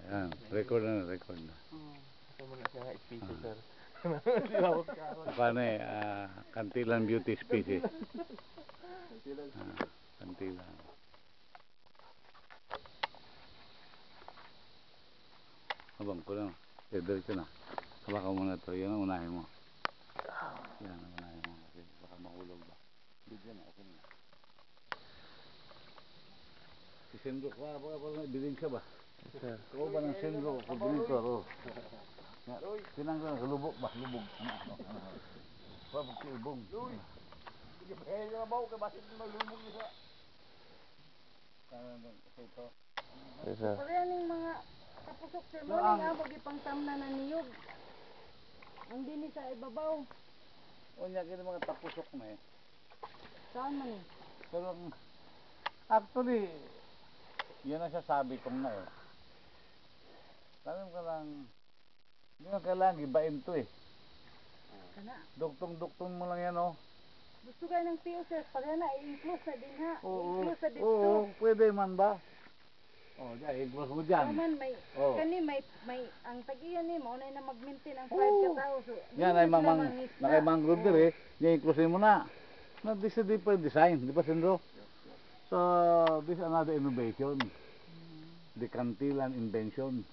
Ayan, record na, record na. Ito muna siya nga species, sir. Paano Kantilan beauty species. Kantilan. Abang ko lang. Diretso na. Hawakan mo na ito. Yan ang unahin mo. Yan ang unahin mo. Kasi baka mahulog ba. Bigyan na. Okay na. Si Sendro ka. Baka bilhin ka ba? Sir. Ikaw ba ng Sendro? Kung bilhin ko. Sinanggal. Lubog ba? Lubog. Wabog si Ibong. Luy. Hindi ba kayo na bawa? Basit na lubog nila. Ito. Yes, sir. Pare yung mga kapusok sir mo nga pag ipangtamna na niyog. Ang dini sa ibabaw. Unya kini mga tapusok na eh. Saan man eh? Pero actually, yan ang sasabi kong na eh. Sabi ka lang, hindi mo kailangan ibain to eh. Kana. Duktong-duktong mo lang yan oh. Gusto kayo ng PO sir, pare na i-include na din ha. Oo, I-include na dito. oo, pwede man ba? Oh, dahil i-include mo dyan. Naman may, Oh. kani may, ang tag-iyan ni mo, na mag-maintain ang 5 katao. So, Yan ay mangrove dir eh. I-include mo na. Na this is different design, di ba Sendro? So, this is another innovation. The Kantilan invention.